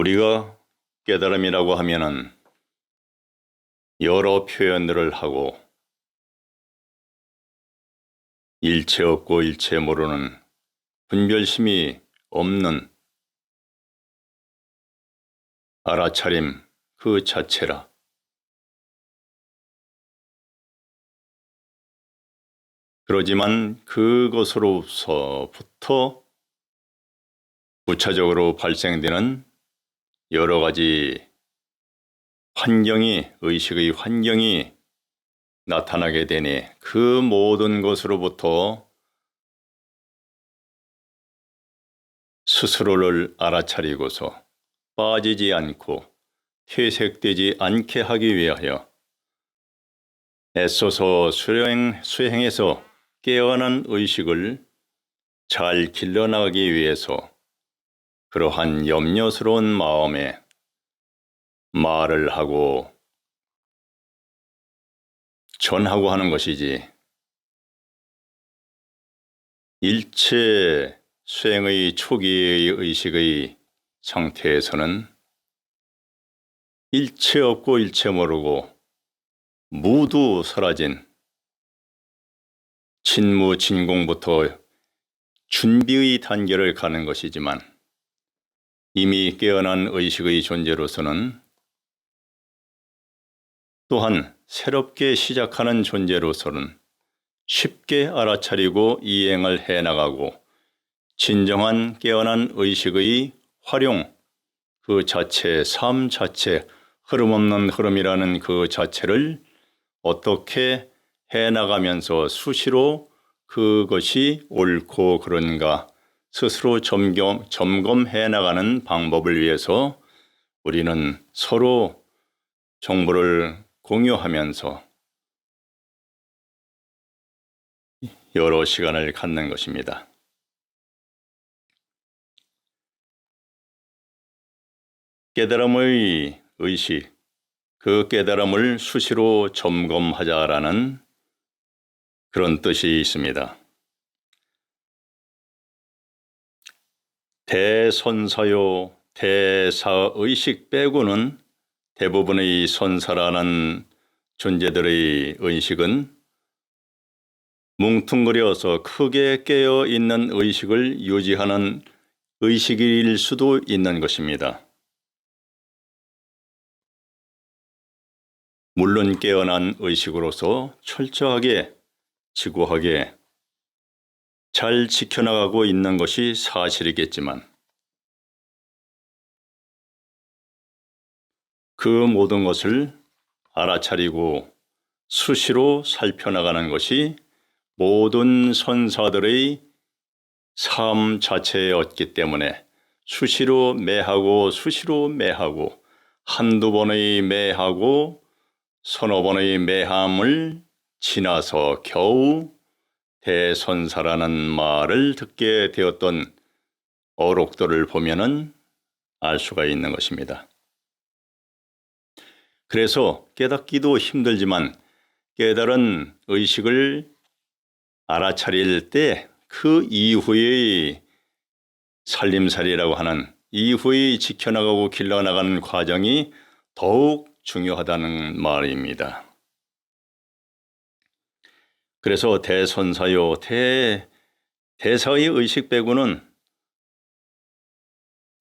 우리가 깨달음이라고 하면은 여러 표현들을 하고 일체 없고 일체 모르는 분별심이 없는 알아차림 그 자체라. 그러지만 그것으로서부터 부차적으로 발생되는 여러 가지 의식의 환경이 나타나게 되니 그 모든 것으로부터 스스로를 알아차리고서 빠지지 않고 퇴색되지 않게 하기 위하여 애써서 수행해서 깨어난 의식을 잘 길러나가기 위해서 그러한 염려스러운 마음에 말을 하고 전하고 하는 것이지, 일체 수행의 초기의 의식의 상태에서는 일체 없고 일체 모르고 모두 사라진 진무진공부터 준비의 단계를 가는 것이지만, 이미 깨어난 의식의 존재로서는 또한 새롭게 시작하는 존재로서는 쉽게 알아차리고 이행을 해나가고 진정한 깨어난 의식의 활용 그 자체, 삶 자체, 흐름 없는 흐름이라는 그 자체를 어떻게 해나가면서 수시로 그것이 옳고 그른가 스스로 점검해 나가는 방법을 위해서 우리는 서로 정보를 공유하면서 여러 시간을 갖는 것입니다. 깨달음의 의식, 그 깨달음을 수시로 점검하자라는 그런 뜻이 있습니다. 대선사요, 대사의식 빼고는 대부분의 선사라는 존재들의 의식은 뭉퉁거려서 크게 깨어있는 의식을 유지하는 의식일 수도 있는 것입니다. 물론 깨어난 의식으로서 철저하게 지고하게 잘 지켜나가고 있는 것이 사실이겠지만, 그 모든 것을 알아차리고 수시로 살펴나가는 것이 모든 선사들의 삶 자체였기 때문에 수시로 매하고 한두 번의 매하고 서너 번의 매함을 지나서 겨우 대선사라는 말을 듣게 되었던 어록들을 보면은 알 수가 있는 것입니다. 그래서 깨닫기도 힘들지만 깨달은 의식을 알아차릴 때 그 이후의 살림살이라고 하는 이후의 지켜나가고 길러나가는 과정이 더욱 중요하다는 말입니다. 그래서 대선사요, 대사의 의식 빼고는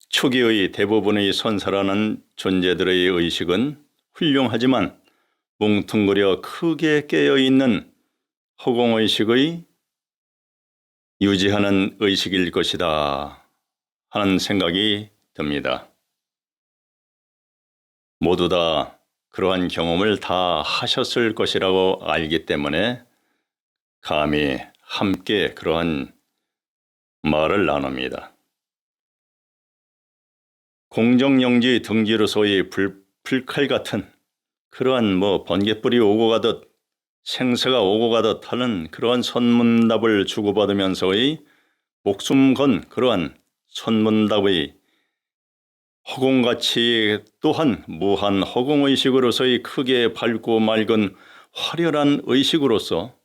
초기의 대부분의 선사라는 존재들의 의식은 훌륭하지만 뭉퉁거려 크게 깨어있는 허공의식의 유지하는 의식일 것이다 하는 생각이 듭니다. 모두 다 그러한 경험을 다 하셨을 것이라고 알기 때문에 감히 함께 그러한 말을 나눕니다. 공정영지 등지로서의 불칼 같은 그러한 번갯불이 오고 가듯 생사가 오고 가듯 하는 그러한 선문답을 주고받으면서의 목숨 건 그러한 선문답의 허공같이 또한 무한 허공의식으로서의 크게 밝고 맑은 화려한 의식으로서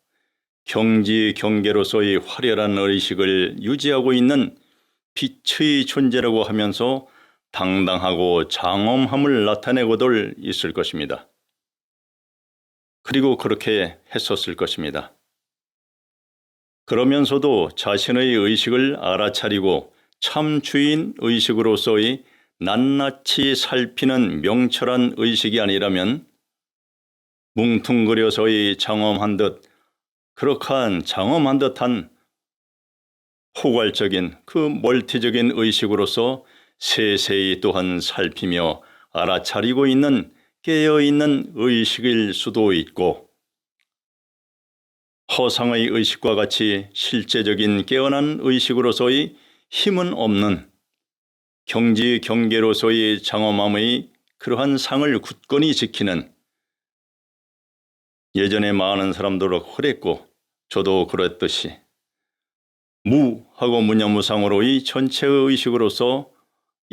경지 경계로서의 화려한 의식을 유지하고 있는 빛의 존재라고 하면서 당당하고 장엄함을 나타내고들 있을 것입니다. 그리고 그렇게 했었을 것입니다. 그러면서도 자신의 의식을 알아차리고 참 주인 의식으로서의 낱낱이 살피는 명철한 의식이 아니라면 뭉퉁그려서의 장엄한 듯 그럭한 장엄한 듯한 포괄적인 그 멀티적인 의식으로서 세세히 또한 살피며 알아차리고 있는 깨어있는 의식일 수도 있고 허상의 의식과 같이 실제적인 깨어난 의식으로서의 힘은 없는 경지 경계로서의 장엄함의 그러한 상을 굳건히 지키는 예전에 많은 사람들도 그랬고 저도 그랬듯이 무하고 무념무상으로의 전체의 의식으로서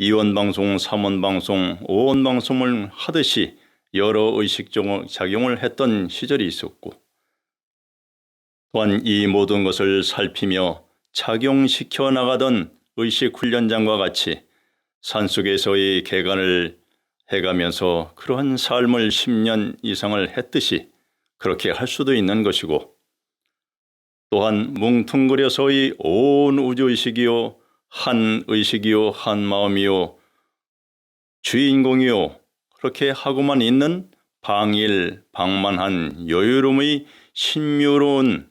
2원방송, 3원방송, 5원방송을 하듯이 여러 의식 작용을 했던 시절이 있었고 또한 이 모든 것을 살피며 작용시켜 나가던 의식훈련장과 같이 산속에서의 개간을 해가면서 그러한 삶을 10년 이상을 했듯이 그렇게 할 수도 있는 것이고 또한 뭉퉁그려서의 온 우주의식이요 한 의식이요 한 마음이요 주인공이요 그렇게 하고만 있는 방만한 여유로움의 신묘한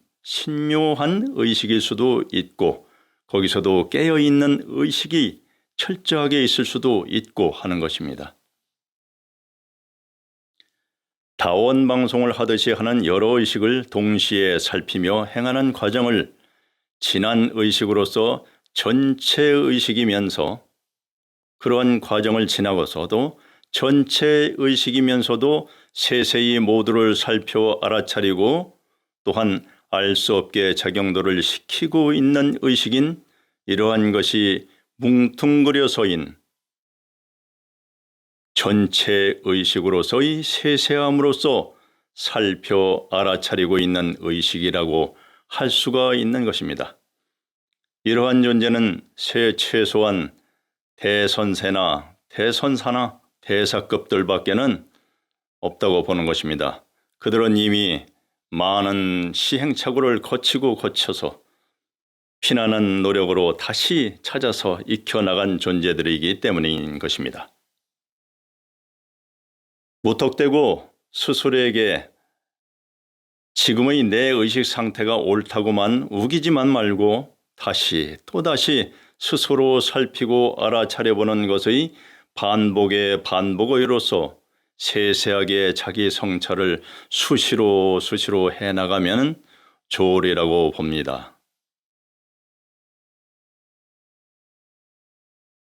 의식일 수도 있고 거기서도 깨어있는 의식이 철저하게 있을 수도 있고 하는 것입니다. 다원방송을 하듯이 하는 여러 의식을 동시에 살피며 행하는 과정을 진한 의식으로서 전체 의식이면서 그러한 과정을 지나고서도 전체 의식이면서도 세세히 모두를 살펴 알아차리고 또한 알 수 없게 작용도를 시키고 있는 의식인 이러한 것이 뭉퉁그려서인 전체 의식으로서의 세세함으로써 살펴 알아차리고 있는 의식이라고 할 수가 있는 것입니다. 이러한 존재는 최소한 대선세나 대선사나 대사급들밖에는 없다고 보는 것입니다. 그들은 이미 많은 시행착오를 거쳐서 피나는 노력으로 다시 찾아서 익혀나간 존재들이기 때문인 것입니다. 무턱대고 스스로에게 지금의 내 의식 상태가 옳다고만 우기지만 말고 또다시 스스로 살피고 알아차려보는 것의 반복의 반복의로서 세세하게 자기 성찰을 수시로 해나가면 좋으리라고 봅니다.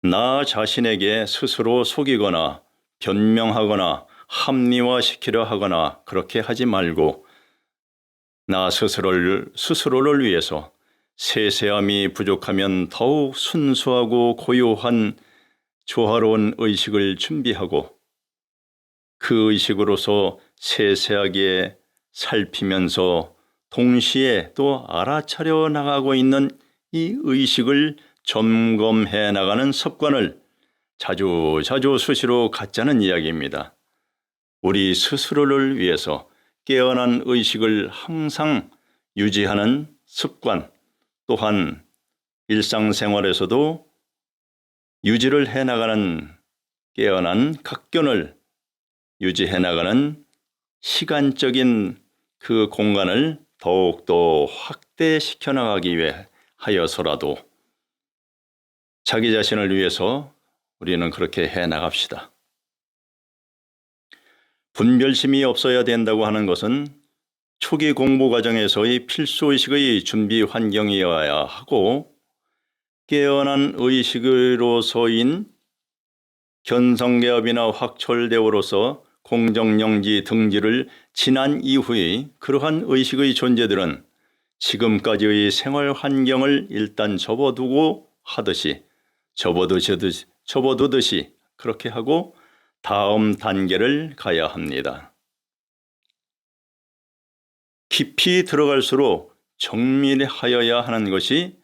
나 자신에게 스스로 속이거나 변명하거나 합리화시키려 하거나 그렇게 하지 말고 나 스스로를 위해서 세세함이 부족하면 더욱 순수하고 고요한 조화로운 의식을 준비하고 그 의식으로서 세세하게 살피면서 동시에 또 알아차려 나가고 있는 이 의식을 점검해 나가는 습관을 자주 수시로 갖자는 이야기입니다. 우리 스스로를 위해서 깨어난 의식을 항상 유지하는 습관 또한 일상생활에서도 유지를 해나가는 깨어난 각견을 유지해 나가는 시간적인 그 공간을 더욱더 확대시켜 나가기 위하여서라도 자기 자신을 위해서 우리는 그렇게 해 나갑시다. 분별심이 없어야 된다고 하는 것은 초기 공부 과정에서의 필수의식의 준비 환경이어야 하고 깨어난 의식으로서인 견성개업이나 확철대오로서 공정영지 등지를 지난 이후의 그러한 의식의 존재들은 지금까지의 생활 환경을 일단 접어두듯이 그렇게 하고 다음 단계를 가야 합니다. 깊이 들어갈수록 정밀하여야 하는 것이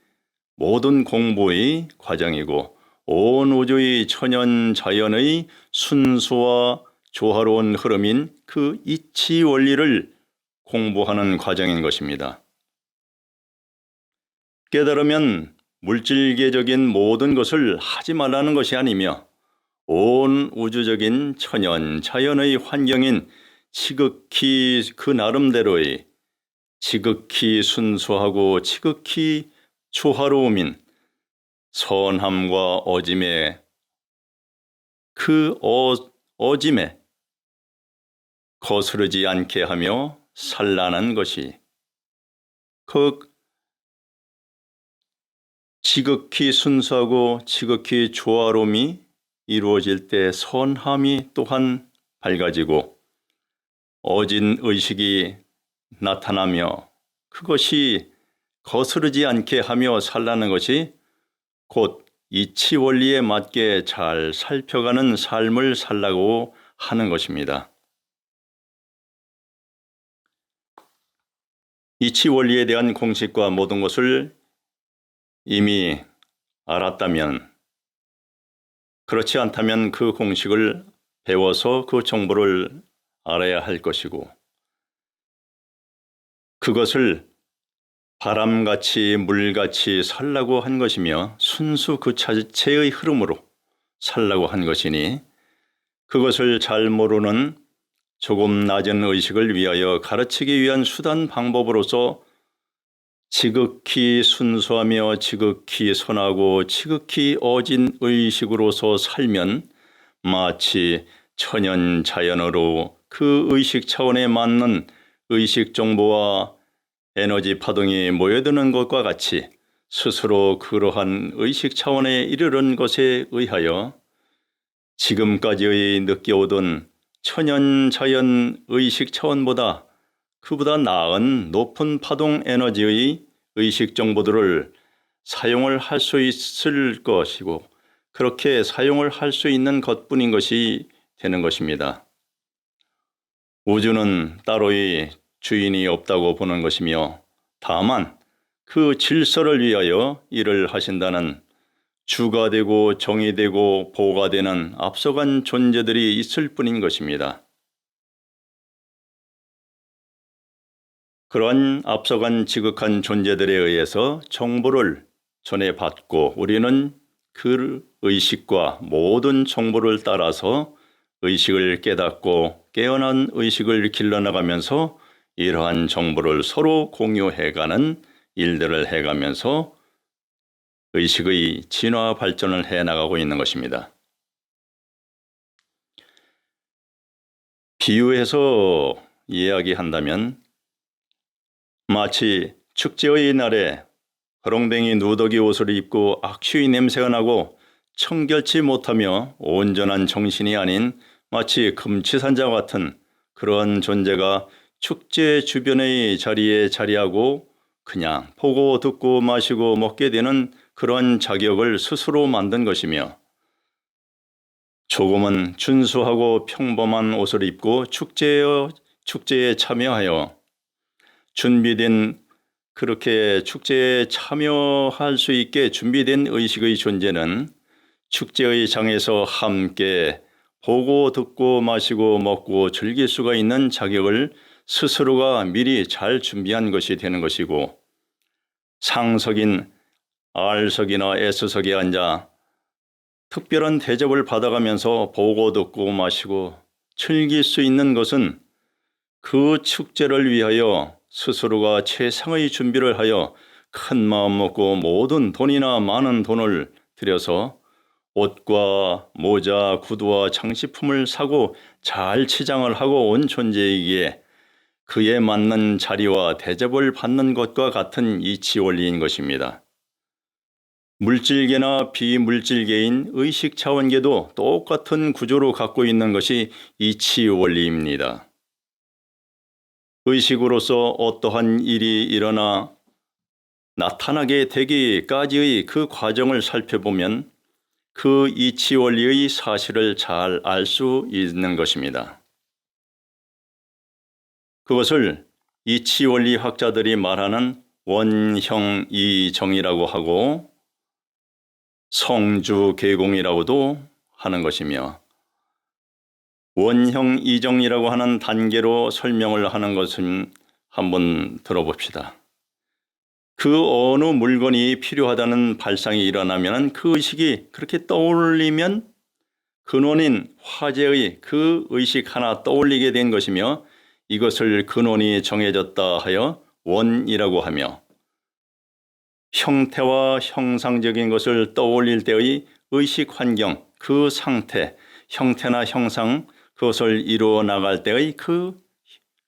모든 공부의 과정이고 온 우주의 천연 자연의 순수와 조화로운 흐름인 그 이치 원리를 공부하는 과정인 것입니다. 깨달으면 물질계적인 모든 것을 하지 말라는 것이 아니며 온 우주적인 천연 자연의 환경인 지극히 그 나름대로의 지극히 순수하고 지극히 조화로움인 선함과 어짐에 그 어짐에 거스르지 않게 하며 살라는 것이 그 지극히 순수하고 지극히 조화로움이 이루어질 때 선함이 또한 밝아지고 어진 의식이 나타나며 그것이 거스르지 않게 하며 살라는 것이 곧 이치 원리에 맞게 잘 살펴가는 삶을 살라고 하는 것입니다. 이치 원리에 대한 공식과 모든 것을 이미 알았다면, 그렇지 않다면 그 공식을 배워서 그 정보를 알아야 할 것이고, 그것을 바람같이 물같이 살라고 한 것이며 순수 그 자체의 흐름으로 살라고 한 것이니, 그것을 잘 모르는 조금 낮은 의식을 위하여 가르치기 위한 수단 방법으로서 지극히 순수하며 지극히 선하고 지극히 어진 의식으로서 살면 마치 천연 자연으로 그 의식 차원에 맞는 의식 정보와 에너지 파동이 모여드는 것과 같이 스스로 그러한 의식 차원에 이르는 것에 의하여 지금까지의 느껴오던 천연 자연 의식 차원보다 그보다 나은 높은 파동 에너지의 의식 정보들을 사용을 할 수 있을 것이고 그렇게 사용을 할 수 있는 것뿐인 것이 되는 것입니다. 우주는 따로의 주인이 없다고 보는 것이며 다만 그 질서를 위하여 일을 하신다는 주가 되고 정이 되고 보가 되는 앞서간 존재들이 있을 뿐인 것입니다. 그러한 앞서간 지극한 존재들에 의해서 정보를 전해받고 우리는 그 의식과 모든 정보를 따라서 의식을 깨닫고 깨어난 의식을 길러나가면서 이러한 정보를 서로 공유해가는 일들을 해가면서 의식의 진화 발전을 해나가고 있는 것입니다. 비유해서 이야기한다면 마치 축제의 날에 허롱뱅이 누더기 옷을 입고 악취의 냄새가 나고 청결치 못하며 온전한 정신이 아닌 마치 금치산자 같은 그러한 존재가 축제 주변의 자리에 자리하고 그냥 보고 듣고 마시고 먹게 되는 그러한 자격을 스스로 만든 것이며 조금은 준수하고 평범한 옷을 입고 축제에 참여하여 준비된 그렇게 축제에 참여할 수 있게 준비된 의식의 존재는 축제의 장에서 함께 보고 듣고 마시고 먹고 즐길 수가 있는 자격을 스스로가 미리 잘 준비한 것이 되는 것이고 상석인 R석이나 S석에 앉아 특별한 대접을 받아가면서 보고 듣고 마시고 즐길 수 있는 것은 그 축제를 위하여 스스로가 최상의 준비를 하여 큰 마음 먹고 모든 돈이나 많은 돈을 들여서 옷과 모자, 구두와 장식품을 사고 잘 치장을 하고 온 존재이기에 그에 맞는 자리와 대접을 받는 것과 같은 이치 원리인 것입니다. 물질계나 비물질계인 의식 차원계도 똑같은 구조로 갖고 있는 것이 이치 원리입니다. 의식으로서 어떠한 일이 일어나 나타나게 되기까지의 그 과정을 살펴보면 그 이치 원리의 사실을 잘 알 수 있는 것입니다. 그것을 이치 원리 학자들이 말하는 원형이정이라고 하고 성주계공이라고도 하는 것이며 원형 이정이라고 하는 단계로 설명을 하는 것은 한번 들어봅시다. 그 어느 물건이 필요하다는 발상이 일어나면 그 의식이 그렇게 떠올리면 근원인 화재의 그 의식 하나 떠올리게 된 것이며 이것을 근원이 정해졌다 하여 원이라고 하며 형태와 형상적인 것을 떠올릴 때의 의식 환경, 그 상태, 형태나 형상, 그것을 이루어 나갈 때의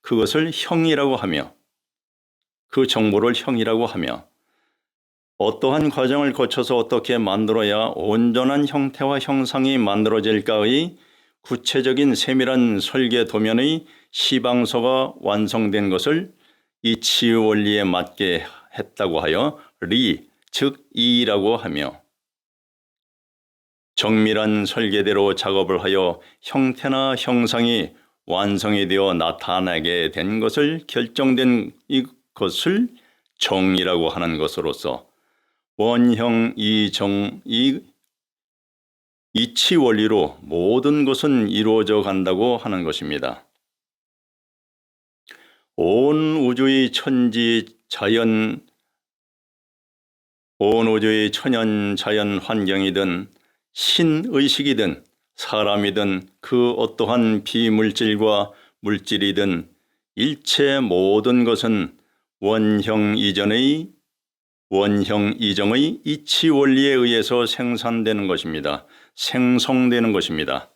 그것을 형이라고 하며 그 정보를 형이라고 하며 어떠한 과정을 거쳐서 어떻게 만들어야 온전한 형태와 형상이 만들어질까의 구체적인 세밀한 설계 도면의 시방서가 완성된 것을 이치 원리에 맞게 했다고 하여 리, 즉 이라고 하며 정밀한 설계대로 작업을 하여 형태나 형상이 완성이 되어 나타나게 된 것을 결정된 이것을 정이라고 하는 것으로서 원형 이정 이치 원리로 모든 것은 이루어져 간다고 하는 것입니다. 온 우주의 천연 자연 환경이든 신의식이든 사람이든 그 어떠한 비물질과 물질이든 일체 모든 것은 원형 이정의 이치 원리에 의해서 생산되는 것입니다. 생성되는 것입니다.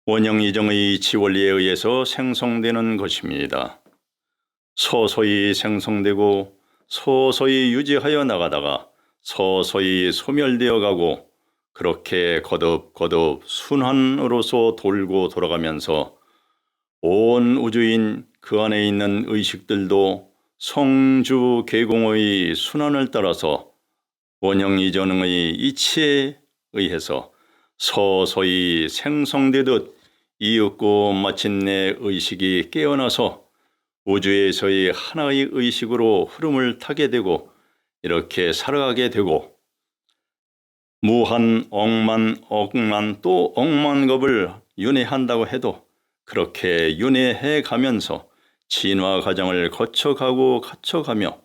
원형 이정의 이치 원리에 의해서 생성되는 것입니다. 서서히 생성되고 서서히 유지하여 나가다가 서서히 소멸되어 가고 그렇게 거듭 순환으로서 돌고 돌아가면서 온 우주인 그 안에 있는 의식들도 성주계공의 순환을 따라서 원형 이정의 이치에 의해서 서서히 생성되듯 이윽고 마침내 의식이 깨어나서 우주에서의 하나의 의식으로 흐름을 타게 되고 이렇게 살아가게 되고 무한 억만 또 억만겁을 윤회한다고 해도 그렇게 윤회해 가면서 진화 과정을 거쳐가며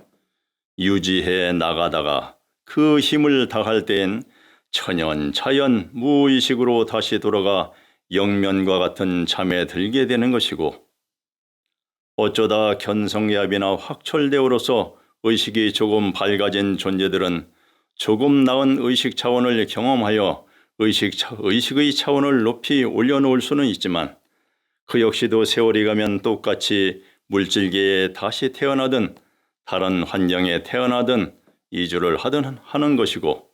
유지해 나가다가 그 힘을 다할 때엔 천연 자연 무의식으로 다시 돌아가 영면과 같은 잠에 들게 되는 것이고 어쩌다 견성야비나 확철대오로서 의식이 조금 밝아진 존재들은 조금 나은 의식 차원을 경험하여 의식의 차원을 높이 올려놓을 수는 있지만 그 역시도 세월이 가면 똑같이 물질계에 다시 태어나든 다른 환경에 태어나든 이주를 하든 하는 것이고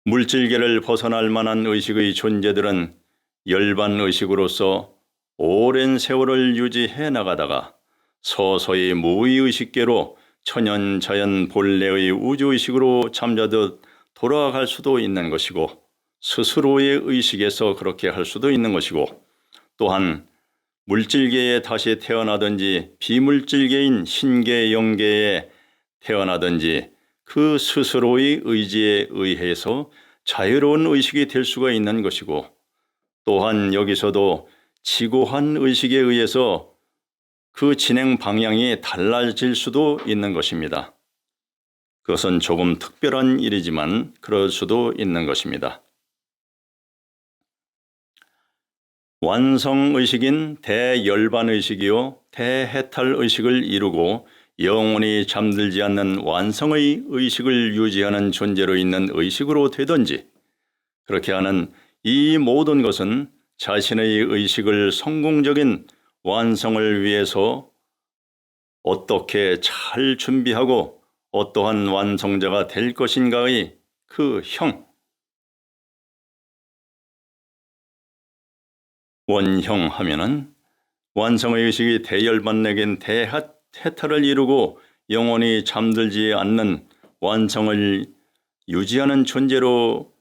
물질계를 벗어날 만한 의식의 존재들은 열반 의식으로서 오랜 세월을 유지해 나가다가 서서히 무의식계로 천연 자연 본래의 우주의식으로 잠자듯 돌아갈 수도 있는 것이고 스스로의 의식에서 그렇게 할 수도 있는 것이고 또한 물질계에 다시 태어나든지 비물질계인 신계 영계에 태어나든지 그 스스로의 의지에 의해서 자유로운 의식이 될 수가 있는 것이고 또한 여기서도 지고한 의식에 의해서 그 진행 방향이 달라질 수도 있는 것입니다. 그것은 조금 특별한 일이지만 그럴 수도 있는 것입니다. 완성의식인 대열반의식이요 대해탈의식을 이루고 영원히 잠들지 않는 완성의 의식을 유지하는 존재로 있는 의식으로 되든지 그렇게 하는 이 모든 것은 자신의 의식을 성공적인 완성을 위해서 어떻게 잘 준비하고 어떠한 완성자가 될 것인가의 그 원형 하면은 완성의 의식이 대열반내긴 대해탈을 이루고 영원히 잠들지 않는 완성을 유지하는 존재로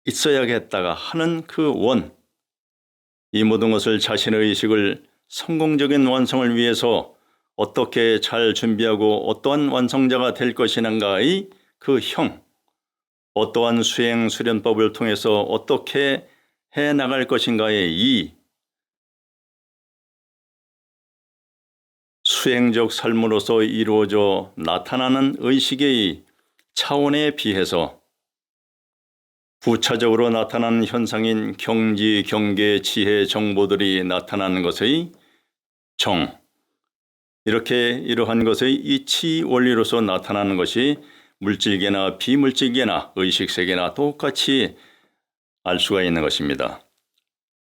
있어야겠다가 하는 그 이 모든 것을 자신의 의식을 성공적인 완성을 위해서 어떻게 잘 준비하고 어떠한 완성자가 될 것이는가의 그 형, 어떠한 수행 수련법을 통해서 어떻게 해 나갈 것인가의 이 수행적 삶으로서 이루어져 나타나는 의식의 차원에 비해서 부차적으로 나타나는 현상인 경지, 경계, 지혜, 정보들이 나타나는 것의 정, 이렇게 이러한 것의 이치 원리로서 나타나는 것이 물질계나 비물질계나 의식세계나 똑같이 알 수가 있는 것입니다.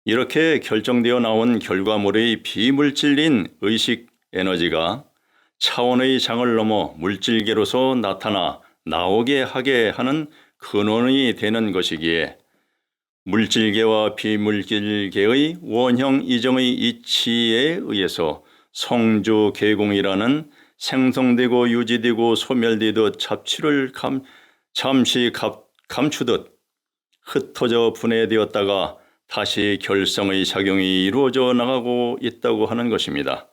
이렇게 결정되어 나온 결과물의 비물질인 의식 에너지가 차원의 장을 넘어 물질계로서 나오게 하게 하는 근원이 되는 것이기에 물질계와 비물질계의 원형 이정의 이치에 의해서 성주 계공이라는 생성되고 유지되고 소멸되듯 잡취를 잠시 감추듯 흩어져 분해되었다가 다시 결성의 작용이 이루어져 나가고 있다고 하는 것입니다.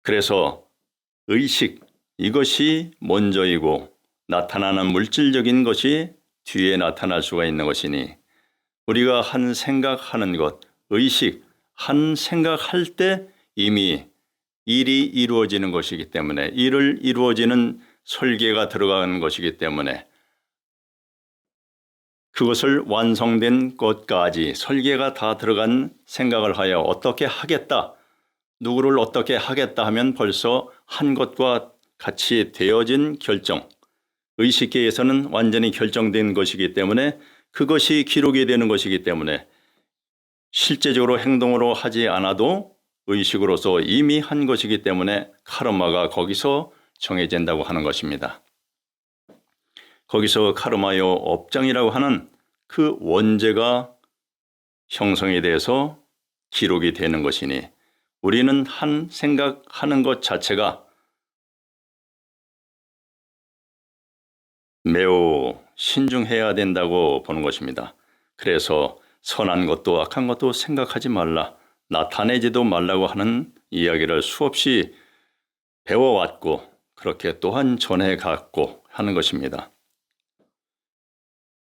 그래서 의식, 이것이 먼저이고 나타나는 물질적인 것이 뒤에 나타날 수가 있는 것이니 우리가 한 생각하는 것, 의식, 한 생각할 때 이미 일이 이루어지는 것이기 때문에 일을 이루어지는 설계가 들어가는 것이기 때문에 그것을 완성된 것까지 설계가 다 들어간 생각을 하여 어떻게 하겠다, 누구를 어떻게 하겠다 하면 벌써 한 것과 같이 되어진 결정, 의식계에서는 완전히 결정된 것이기 때문에 그것이 기록이 되는 것이기 때문에 실제적으로 행동으로 하지 않아도 의식으로서 이미 한 것이기 때문에 카르마가 거기서 정해진다고 하는 것입니다. 거기서 카르마요 업장이라고 하는 그 원죄가 형성이 돼서 기록이 되는 것이니 우리는 한 생각하는 것 자체가 매우 신중해야 된다고 보는 것입니다. 그래서 선한 것도 악한 것도 생각하지 말라, 나타내지도 말라고 하는 이야기를 수없이 배워왔고 그렇게 또한 전해갔고 하는 것입니다.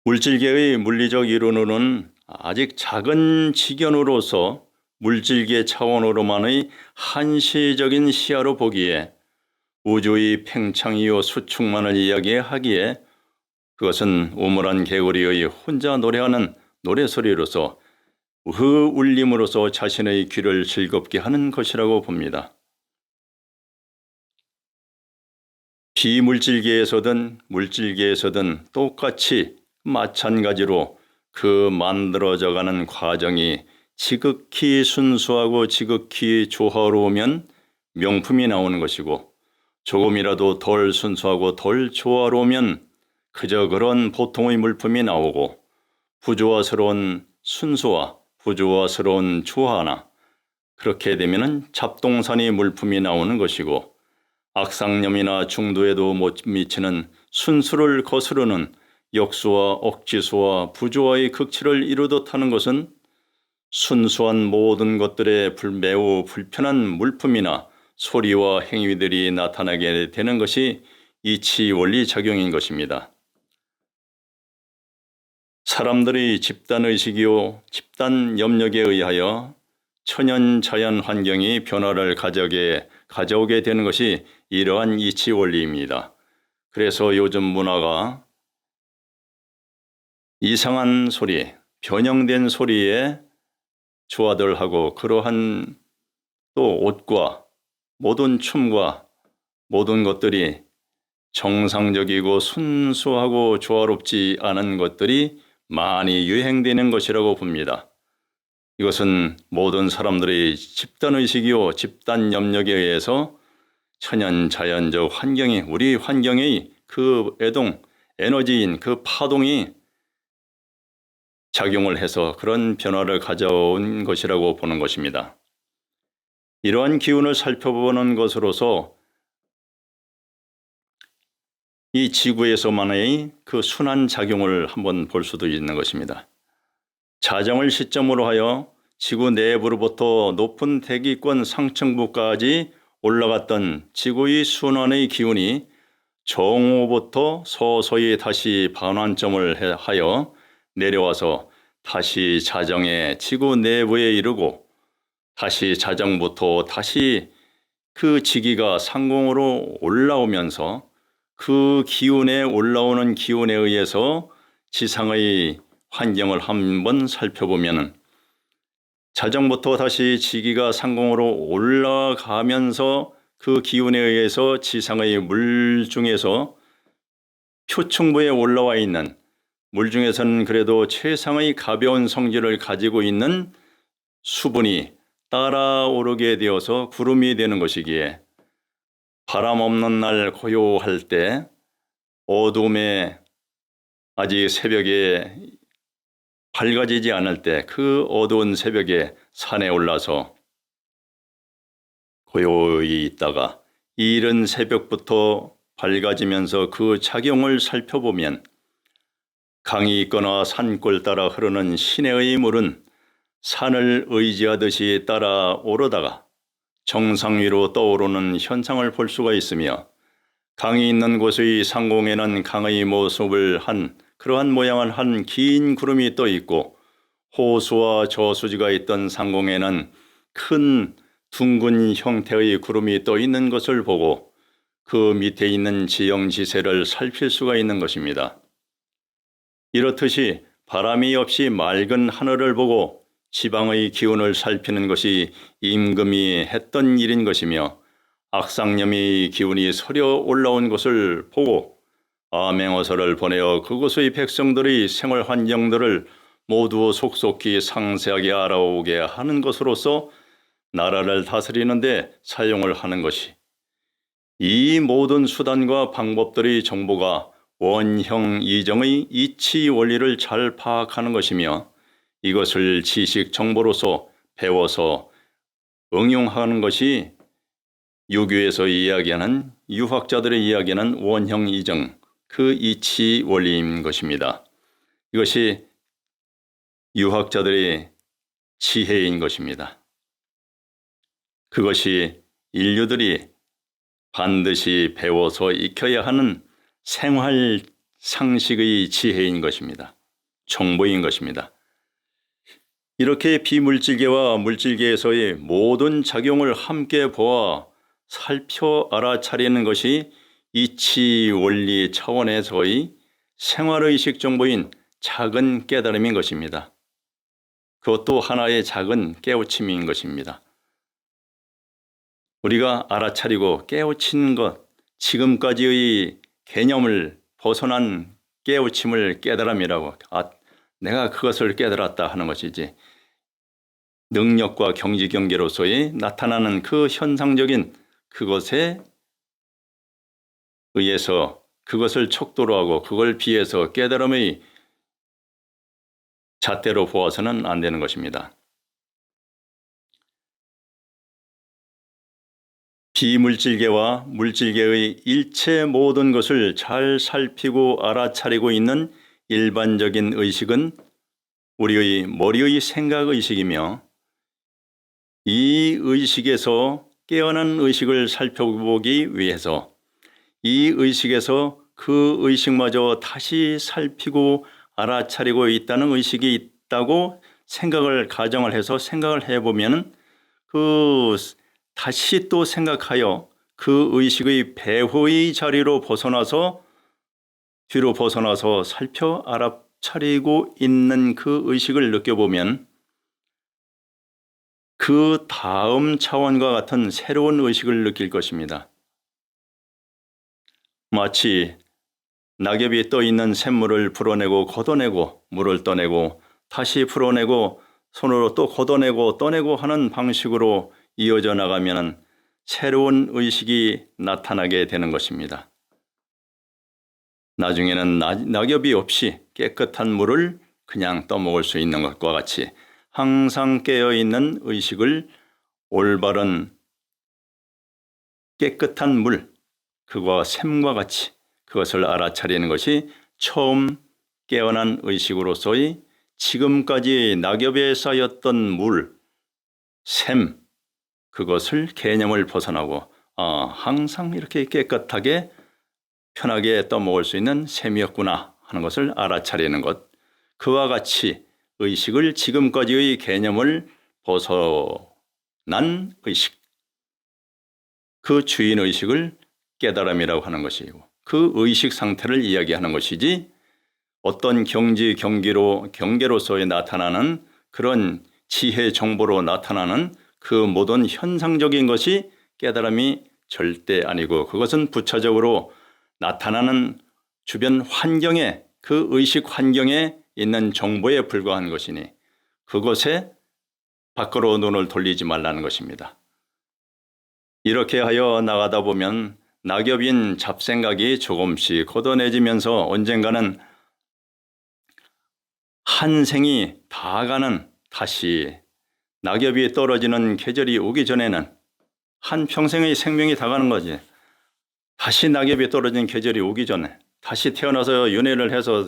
물질계의 물리적 이론으로는 아직 작은 지견으로서 물질계 차원으로만의 한시적인 시야로 보기에 우주의 팽창이요 수축만을 이야기하기에 그것은 우물한 개구리의 혼자 노래하는 노래소리로서 그 울림으로서 자신의 귀를 즐겁게 하는 것이라고 봅니다. 비물질계에서든 물질계에서든 똑같이 마찬가지로 그 만들어져가는 과정이 지극히 순수하고 지극히 조화로우면 명품이 나오는 것이고 조금이라도 덜 순수하고 덜 조화로우면 그저 그런 보통의 물품이 나오고 부조화스러운 순수와 부조화스러운 조화나 그렇게 되면 잡동사니 물품이 나오는 것이고 악상념이나 중도에도 못 미치는 순수를 거스르는 역수와 억지수와 부조화의 극치를 이루듯 하는 것은 순수한 모든 것들의 매우 불편한 물품이나 소리와 행위들이 나타나게 되는 것이 이치 원리 작용인 것입니다. 사람들의 집단의식이요 집단 염력에 의하여 천연 자연 환경이 변화를 가져오게 되는 것이 이러한 이치 원리입니다. 그래서 요즘 문화가 이상한 소리, 변형된 소리에 좋아들하고 그러한 또 옷과 모든 춤과 모든 것들이 정상적이고 순수하고 조화롭지 않은 것들이 많이 유행되는 것이라고 봅니다. 이것은 모든 사람들의 집단의식이요 집단 염력에 의해서 천연 자연적 환경이 우리 환경의 그 애동, 에너지인 그 파동이 작용을 해서 그런 변화를 가져온 것이라고 보는 것입니다. 이러한 기운을 살펴보는 것으로서 이 지구에서만의 그 순환 작용을 한번 볼 수도 있는 것입니다. 자정을 시점으로 하여 지구 내부로부터 높은 대기권 상층부까지 올라갔던 지구의 순환의 기운이 정오부터 서서히 다시 반환점을 하여 내려와서 다시 자정에 지구 내부에 이르고 다시 자정부터 다시 그 지기가 상공으로 올라오면서 그 기운에 올라오는 기운에 의해서 지상의 환경을 한번 살펴보면 자정부터 다시 지기가 상공으로 올라가면서 그 기운에 의해서 지상의 물 중에서 표층부에 올라와 있는 물 중에서는 그래도 최상의 가벼운 성질을 가지고 있는 수분이 따라오르게 되어서 구름이 되는 것이기에 바람 없는 날 고요할 때 어둠에 아직 새벽에 밝아지지 않을 때 그 어두운 새벽에 산에 올라서 고요히 있다가 이른 새벽부터 밝아지면서 그 작용을 살펴보면 강이 있거나 산골 따라 흐르는 시내의 물은 산을 의지하듯이 따라 오르다가 정상 위로 떠오르는 현상을 볼 수가 있으며 강이 있는 곳의 상공에는 강의 모습을 한 그러한 모양을 한 긴 구름이 떠 있고 호수와 저수지가 있던 상공에는 큰 둥근 형태의 구름이 떠 있는 것을 보고 그 밑에 있는 지형지세를 살필 수가 있는 것입니다. 이렇듯이 바람이 없이 맑은 하늘을 보고 지방의 기운을 살피는 것이 임금이 했던 일인 것이며 악상염의 기운이 서려 올라온 것을 보고 암행어사를 보내어 그곳의 백성들의 생활 환경들을 모두 속속히 상세하게 알아오게 하는 것으로서 나라를 다스리는 데 사용을 하는 것이 이 모든 수단과 방법들의 정보가 원형 이정의 이치 원리를 잘 파악하는 것이며 이것을 지식 정보로서 배워서 응용하는 것이 유교에서 이야기하는 유학자들의 이야기하는 원형 이정 그 이치 원리인 것입니다. 이것이 유학자들의 지혜인 것입니다. 그것이 인류들이 반드시 배워서 익혀야 하는 생활 상식의 지혜인 것입니다. 정보인 것입니다. 이렇게 비물질계와 물질계에서의 모든 작용을 함께 보아 살펴 알아차리는 것이 이치 원리 차원에서의 생활의식 정보인 작은 깨달음인 것입니다. 그것도 하나의 작은 깨우침인 것입니다. 우리가 알아차리고 깨우치는 것, 지금까지의 개념을 벗어난 깨우침을 깨달음이라고 내가 그것을 깨달았다 하는 것이지 능력과 경지 경계로서의 나타나는 그 현상적인 그것에 의해서 그것을 척도로 하고 그걸 비해서 깨달음의 잣대로 보아서는 안 되는 것입니다. 비물질계와 물질계의 일체 모든 것을 잘 살피고 알아차리고 있는 일반적인 의식은 우리의 머리의 생각의식이며 이 의식에서 깨어난 의식을 살펴보기 위해서 이 의식에서 그 의식마저 다시 살피고 알아차리고 있다는 의식이 있다고 생각을 가정을 해서 생각을 해보면 다시 또 생각하여 그 의식의 배후의 자리로 벗어나서 뒤로 벗어나서 살펴 알아차리고 있는 그 의식을 느껴보면 그 다음 차원과 같은 새로운 의식을 느낄 것입니다. 마치 낙엽이 떠 있는 샘물을 불어내고 걷어내고 물을 떠내고 다시 불어내고 손으로 또 걷어내고 떠내고 하는 방식으로 이어져 나가면 새로운 의식이 나타나게 되는 것입니다. 나중에는 낙엽이 없이 깨끗한 물을 그냥 떠먹을 수 있는 것과 같이 항상 깨어있는 의식을 올바른 깨끗한 물, 그와 샘과 같이 그것을 알아차리는 것이 처음 깨어난 의식으로서의 지금까지 낙엽에 쌓였던 물, 샘, 그것을 개념을 벗어나고 항상 이렇게 깨끗하게 편하게 떠먹을 수 있는 샘이었구나 하는 것을 알아차리는 것. 그와 같이 의식을 지금까지의 개념을 벗어난 의식, 그 주인의식을 깨달음이라고 하는 것이고 그 의식 상태를 이야기하는 것이지 어떤 경계로서의 나타나는 그런 지혜 정보로 나타나는 그 모든 현상적인 것이 깨달음이 절대 아니고 그것은 부차적으로 나타나는 주변 환경에 그 의식 환경에 있는 정보에 불과한 것이니 그것에 밖으로 눈을 돌리지 말라는 것입니다. 이렇게 하여 나가다 보면 낙엽인 잡생각이 조금씩 걷어내지면서 언젠가는 한 생이 다 가는 다시 낙엽이 떨어지는 계절이 오기 전에는 한 평생의 생명이 다 가는 거지. 다시 낙엽이 떨어진 계절이 오기 전에 다시 태어나서 윤회를 해서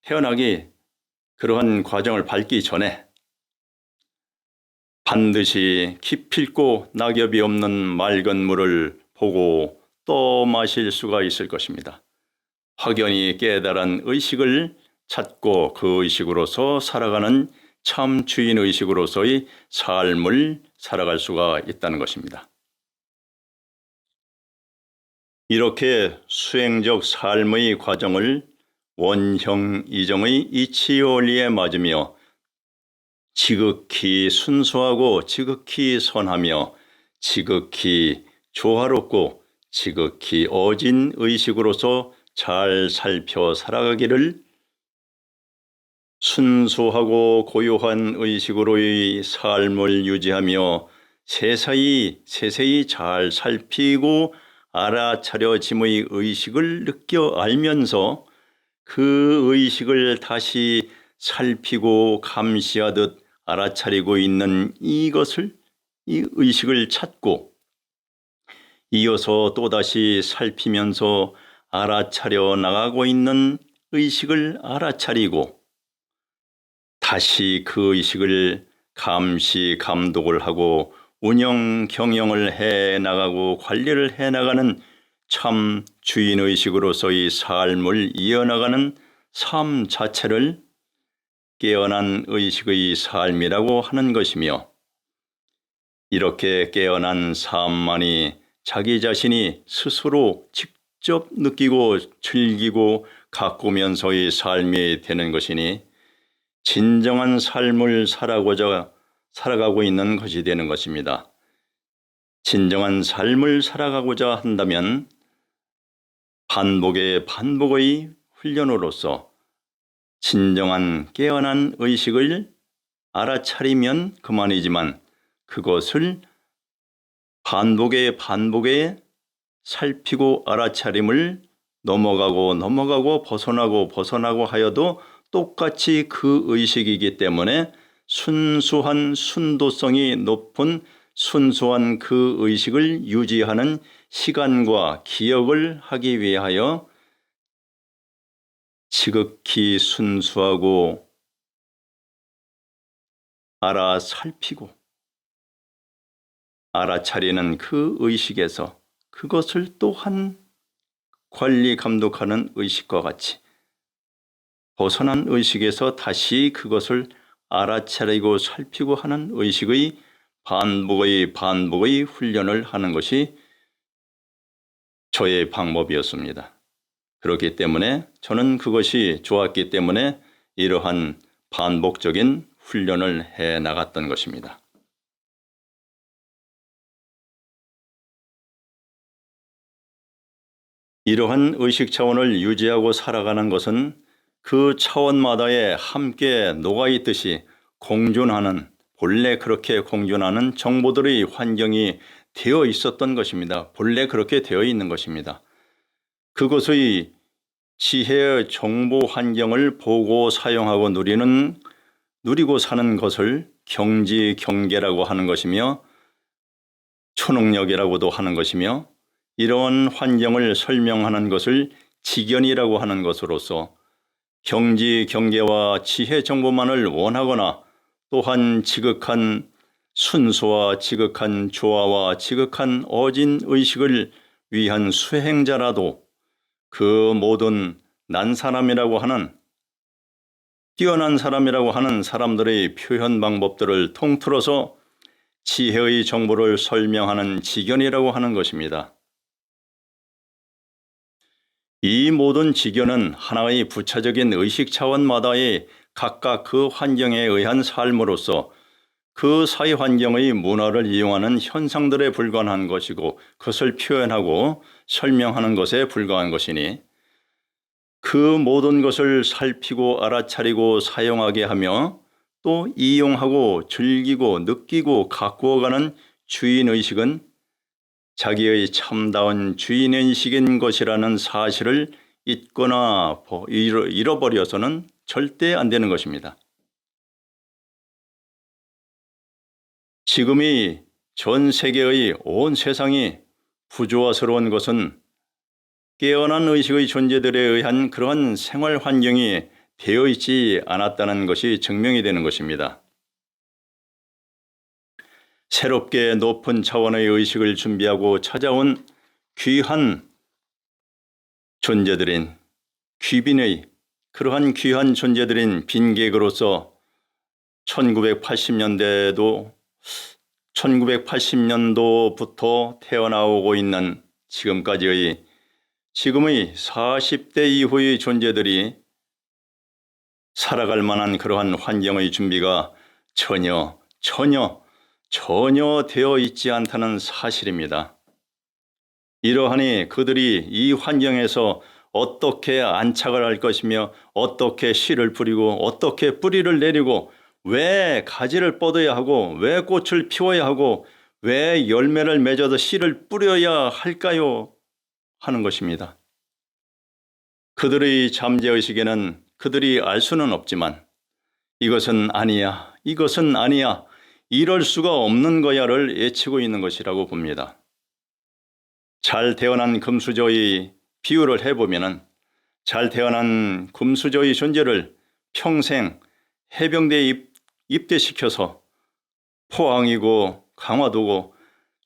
태어나기 그러한 과정을 밟기 전에 반드시 기필코 낙엽이 없는 맑은 물을 보고 또 마실 수가 있을 것입니다. 확연히 깨달은 의식을 찾고 그 의식으로서 살아가는 참 주인의식으로서의 삶을 살아갈 수가 있다는 것입니다. 이렇게 수행적 삶의 과정을 원형 이정의 이치 원리에 맞으며 지극히 순수하고 지극히 선하며 지극히 조화롭고 지극히 어진 의식으로서 잘 살펴 살아가기를 순수하고 고요한 의식으로의 삶을 유지하며 세세히 잘 살피고 알아차려짐의 의식을 느껴 알면서 그 의식을 다시 살피고 감시하듯 알아차리고 있는 이 의식을 찾고 이어서 또다시 살피면서 알아차려 나가고 있는 의식을 알아차리고 다시 그 의식을 감시 감독을 하고 운영 경영을 해 나가고 관리를 해 나가는 참 주인의식으로서의 삶을 이어나가는 삶 자체를 깨어난 의식의 삶이라고 하는 것이며 이렇게 깨어난 삶만이 자기 자신이 스스로 직접 느끼고 즐기고 가꾸면서의 삶이 되는 것이니 진정한 삶을 살아가고 있는 것이 되는 것입니다. 진정한 삶을 살아가고자 한다면 반복의 훈련으로서 진정한 깨어난 의식을 알아차리면 그만이지만 그것을 반복의 살피고 알아차림을 넘어가고 벗어나고 하여도 똑같이 그 의식이기 때문에 순수한 순도성이 높은 순수한 그 의식을 유지하는 시간과 기억을 하기 위하여 지극히 순수하고 살피고 알아차리는 그 의식에서 그것을 또한 관리 감독하는 의식과 같이 벗어난 의식에서 다시 그것을 알아차리고 살피고 하는 의식의 반복의 훈련을 하는 것이 저의 방법이었습니다. 그렇기 때문에 저는 그것이 좋았기 때문에 이러한 반복적인 훈련을 해 나갔던 것입니다. 이러한 의식 차원을 유지하고 살아가는 것은 그 차원마다에 함께 녹아있듯이 본래 그렇게 공존하는 정보들의 환경이 되어 있었던 것입니다. 본래 그렇게 되어 있는 것입니다. 그것의 지혜의 정보 환경을 보고 사용하고 누리고 사는 것을 경지경계라고 하는 것이며 초능력이라고도 하는 것이며 이러한 환경을 설명하는 것을 지견이라고 하는 것으로서 경지 경계와 지혜 정보만을 원하거나 또한 지극한 순수와 지극한 조화와 지극한 어진 의식을 위한 수행자라도 그 모든 난 사람이라고 하는 뛰어난 사람이라고 하는 사람들의 표현 방법들을 통틀어서 지혜의 정보를 설명하는 지견이라고 하는 것입니다. 이 모든 지견은 하나의 부차적인 의식 차원마다의 각각 그 환경에 의한 삶으로서 그 사회 환경의 문화를 이용하는 현상들에 불과한 것이고 그것을 표현하고 설명하는 것에 불과한 것이니 그 모든 것을 살피고 알아차리고 사용하게 하며 또 이용하고 즐기고 느끼고 가꾸어가는 주인의식은 자기의 참다운 주인의식인 것이라는 사실을 잊거나 잃어버려서는 절대 안 되는 것입니다. 지금이 전 세계의 온 세상이 부조화스러운 것은 깨어난 의식의 존재들에 의한 그러한 생활 환경이 되어 있지 않았다는 것이 증명이 되는 것입니다. 새롭게 높은 차원의 의식을 준비하고 찾아온 귀한 존재들인 귀빈의 그러한 귀한 존재들인 빈객으로서 1980년도부터 태어나오고 있는 지금의 40대 이후의 존재들이 살아갈 만한 그러한 환경의 준비가 전혀 되어 있지 않다는 사실입니다. 이러하니 그들이 이 환경에서 어떻게 안착을 할 것이며 어떻게 씨를 뿌리고 어떻게 뿌리를 내리고 왜 가지를 뻗어야 하고 왜 꽃을 피워야 하고 왜 열매를 맺어서 씨를 뿌려야 할까요? 하는 것입니다. 그들의 잠재의식에는 그들이 알 수는 없지만 이것은 아니야, 이럴 수가 없는 거야를 외치고 있는 것이라고 봅니다. 잘 태어난 금수저의 비유를 해보면 잘 태어난 금수저의 존재를 평생 해병대에 입대시켜서 포항이고 강화도고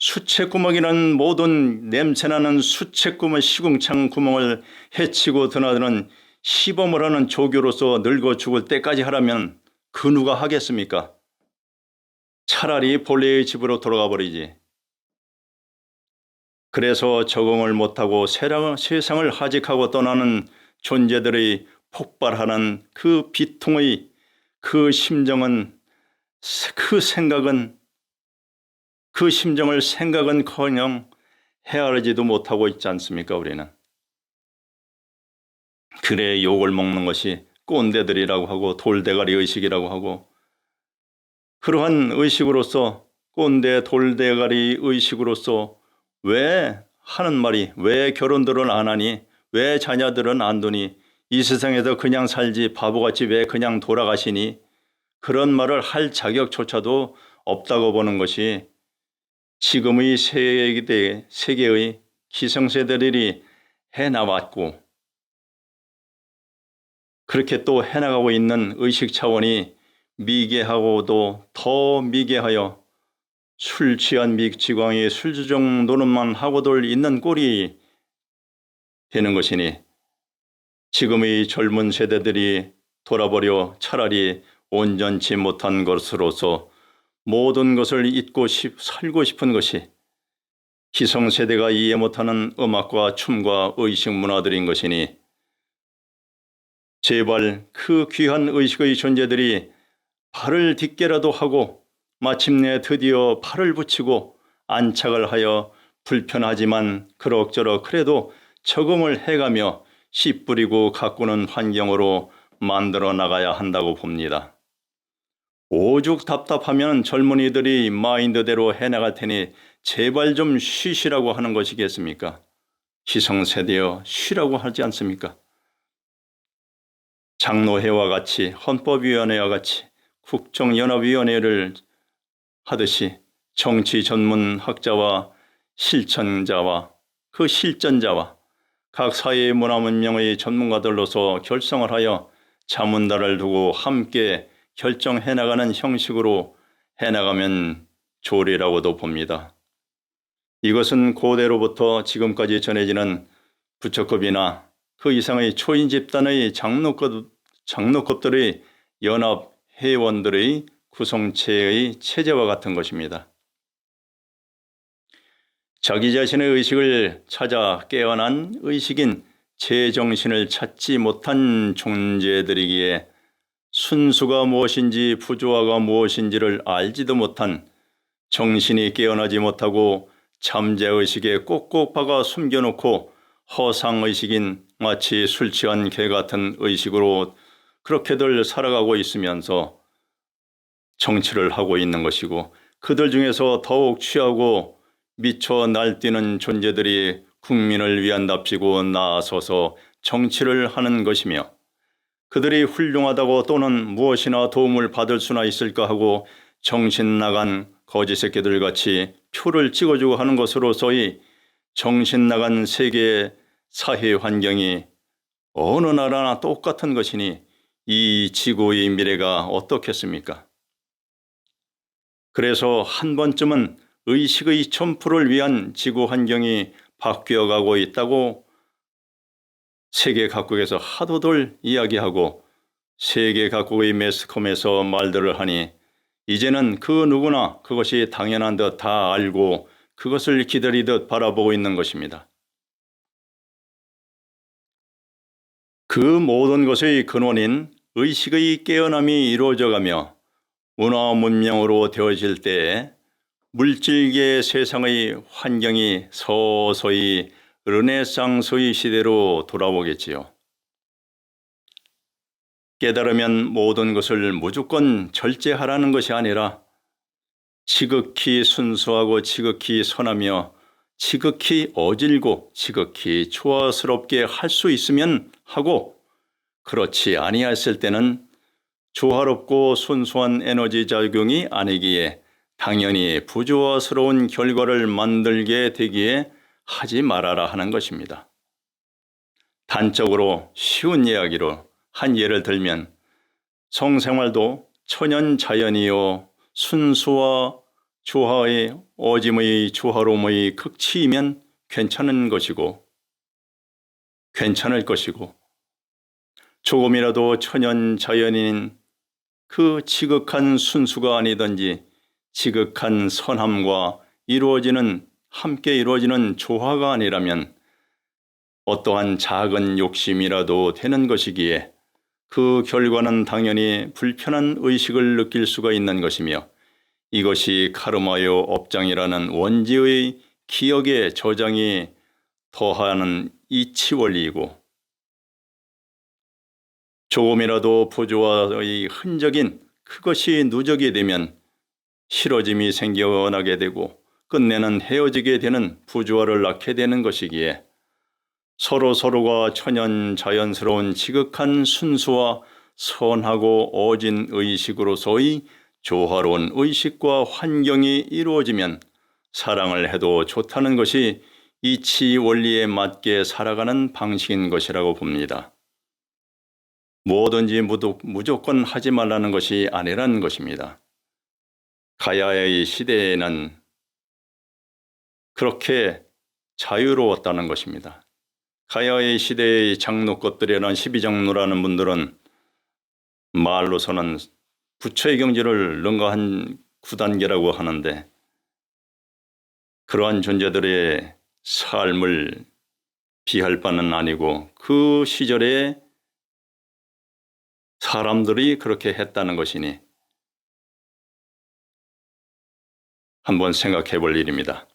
수채구멍이라는 모든 냄새나는 수채구멍 시궁창 구멍을 헤치고 드나드는 시범을 하는 조교로서 늙어 죽을 때까지 하라면 그 누가 하겠습니까? 차라리 본래의 집으로 돌아가 버리지. 그래서 적응을 못하고 세상을 하직하고 떠나는 존재들의 폭발하는 그 비통의 그 심정은 그 심정을 생각은커녕 헤아리지도 못하고 있지 않습니까? 우리는. 그래 욕을 먹는 것이 꼰대들이라고 하고 돌대가리 의식이라고 하고 그러한 의식으로서 꼰대 돌대가리 의식으로서 왜 하는 말이 왜 결혼들은 안 하니 왜 자녀들은 안 두니 이 세상에서 그냥 살지 바보같이 왜 그냥 돌아가시니 그런 말을 할 자격조차도 없다고 보는 것이 지금의 세계의 기성세대들이 해나왔고 그렇게 또 해나가고 있는 의식 차원이 미개하고도 더 미개하여 술 취한 미치광이 술주정 노릇만 하고들 있는 꼴이 되는 것이니 지금의 젊은 세대들이 돌아버려 차라리 온전치 못한 것으로서 모든 것을 잊고 살고 싶은 것이 기성세대가 이해 못하는 음악과 춤과 의식 문화들인 것이니 제발 그 귀한 의식의 존재들이 발을 딛게라도 하고 마침내 드디어 발을 붙이고 안착을 하여 불편하지만 그럭저럭 그래도 적응을 해가며 씨 뿌리고 가꾸는 환경으로 만들어 나가야 한다고 봅니다. 오죽 답답하면 젊은이들이 마인드대로 해나갈 테니 제발 좀 쉬시라고 하는 것이겠습니까? 기성세대여 쉬라고 하지 않습니까? 장로회와 같이 헌법위원회와 같이 국정연합위원회를 하듯이 정치 전문 학자와 실천자와 그 실전자와 각 사회의 문화문명의 전문가들로서 결성을 하여 자문단을 두고 함께 결정해 나가는 형식으로 해나가면 좋으리라고도 봅니다. 이것은 고대로부터 지금까지 전해지는 부처급이나 그 이상의 초인 집단의 장로급들의 연합 회원들의 구성체의 체제와 같은 것입니다. 자기 자신의 의식을 찾아 깨어난 의식인 제정신을 찾지 못한 존재들이기에 순수가 무엇인지 부조화가 무엇인지를 알지도 못한, 정신이 깨어나지 못하고 잠재의식에 꼭꼭 박아 숨겨놓고 허상의식인 마치 술 취한 개 같은 의식으로 그렇게들 살아가고 있으면서 정치를 하고 있는 것이고, 그들 중에서 더욱 취하고 미쳐 날뛰는 존재들이 국민을 위한답시고 나서서 정치를 하는 것이며, 그들이 훌륭하다고 또는 무엇이나 도움을 받을 수나 있을까 하고 정신 나간 거지 새끼들 같이 표를 찍어주고 하는 것으로서의 정신 나간 세계의 사회 환경이 어느 나라나 똑같은 것이니 이 지구의 미래가 어떻겠습니까? 그래서 한 번쯤은 의식의 첨부를 위한 지구 환경이 바뀌어가고 있다고 세계 각국에서 하도들 이야기하고 세계 각국의 매스컴에서 말들을 하니 이제는 그 누구나 그것이 당연한 듯 다 알고 그것을 기다리듯 바라보고 있는 것입니다. 그 모든 것의 근원인 의식의 깨어남이 이루어져가며 문화 문명으로 되어질 때에 물질계의 세상의 환경이 서서히 르네상스의 시대로 돌아오겠지요. 깨달으면 모든 것을 무조건 절제하라는 것이 아니라 지극히 순수하고 지극히 선하며 지극히 어질고 지극히 조화스럽게 할 수 있으면 하고, 그렇지 아니했을 때는 조화롭고 순수한 에너지 작용이 아니기에 당연히 부조화스러운 결과를 만들게 되기에 하지 말아라 하는 것입니다. 단적으로 쉬운 이야기로 한 예를 들면 성생활도 천연자연이요 순수와 조화의 어짐의 조화로움의 극치이면 괜찮을 것이고 조금이라도 천연자연인 그 지극한 순수가 아니든지 지극한 선함과 함께 이루어지는 조화가 아니라면 어떠한 작은 욕심이라도 되는 것이기에 그 결과는 당연히 불편한 의식을 느낄 수가 있는 것이며, 이것이 카르마요 업장이라는 원지의 기억의 저장이 더하는 이치 원리이고, 조금이라도 부조화의 흔적인 그것이 누적이 되면 싫어짐이 생겨나게 되고 끝내는 헤어지게 되는 부조화를 낳게 되는 것이기에 서로가 천연 자연스러운 지극한 순수와 선하고 어진 의식으로서의 조화로운 의식과 환경이 이루어지면 사랑을 해도 좋다는 것이 이치 원리에 맞게 살아가는 방식인 것이라고 봅니다. 뭐든지 무조건 하지 말라는 것이 아니라는 것입니다. 가야의 시대에는 그렇게 자유로웠다는 것입니다. 가야의 시대의 장로급들이란 12장로라는 분들은 말로서는 부처의 경지를 능가한 9단계라고 하는데, 그러한 존재들의 삶을 비할 바는 아니고 그 시절에 사람들이 그렇게 했다는 것이니 한번 생각해 볼 일입니다.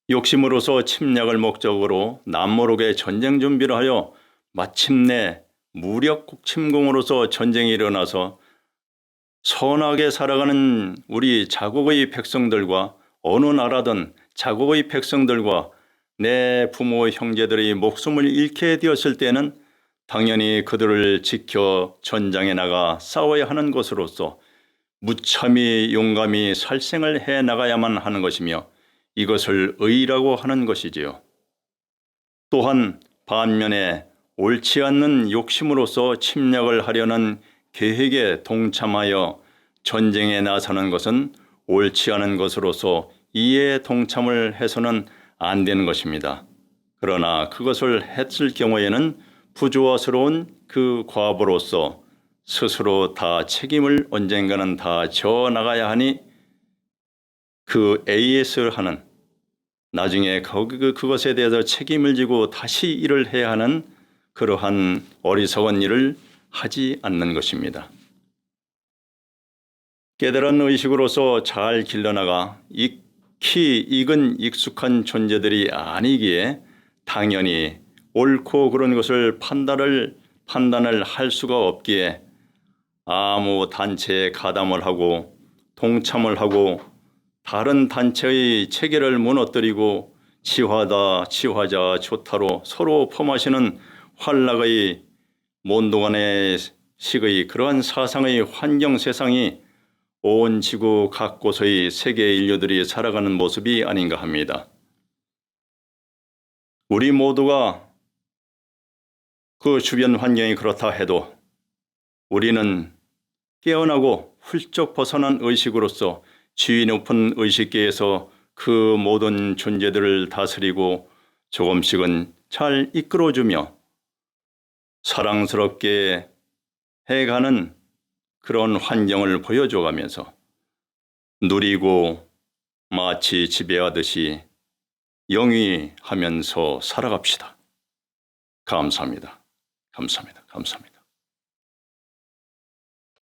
욕심으로서 침략을 목적으로 남모르게 전쟁 준비를 하여 마침내 무력 침공으로서 전쟁이 일어나서 선하게 살아가는 우리 자국의 백성들과 어느 나라든 자국의 백성들과 내 부모 형제들의 목숨을 잃게 되었을 때는 당연히 그들을 지켜 전장에 나가 싸워야 하는 것으로서 무참히 용감히 살생을 해 나가야만 하는 것이며 이것을 의라고 하는 것이지요. 또한 반면에 옳지 않는 욕심으로서 침략을 하려는 계획에 동참하여 전쟁에 나서는 것은 옳지 않은 것으로서 이에 동참을 해서는 안 되는 것입니다. 그러나 그것을 했을 경우에는 부조화스러운 그 과부로서 스스로 다 책임을 언젠가는 다 져 나가야 하니 그 AS를 하는 나중에 그것에 대해서 책임을 지고 다시 일을 해야 하는 그러한 어리석은 일을 하지 않는 것입니다. 깨달은 의식으로서 잘 길러나가 익히 익은 익숙한 존재들이 아니기에 당연히 옳고 그른 것을 판단을 할 수가 없기에 아무 단체에 가담을 하고 동참을 하고 다른 단체의 체계를 무너뜨리고 치화자 좋다로 서로 폄하시는 환락의 몬동안의 식의 그러한 사상의 환경 세상이 온 지구 각곳의 세계 인류들이 살아가는 모습이 아닌가 합니다. 우리 모두가 그 주변 환경이 그렇다 해도 우리는 깨어나고 훌쩍 벗어난 의식으로서 지위 높은 의식계에서 그 모든 존재들을 다스리고 조금씩은 잘 이끌어주며 사랑스럽게 해가는 그런 환경을 보여줘가면서 누리고 마치 지배하듯이 영위하면서 살아갑시다. 감사합니다. 감사합니다. 감사합니다.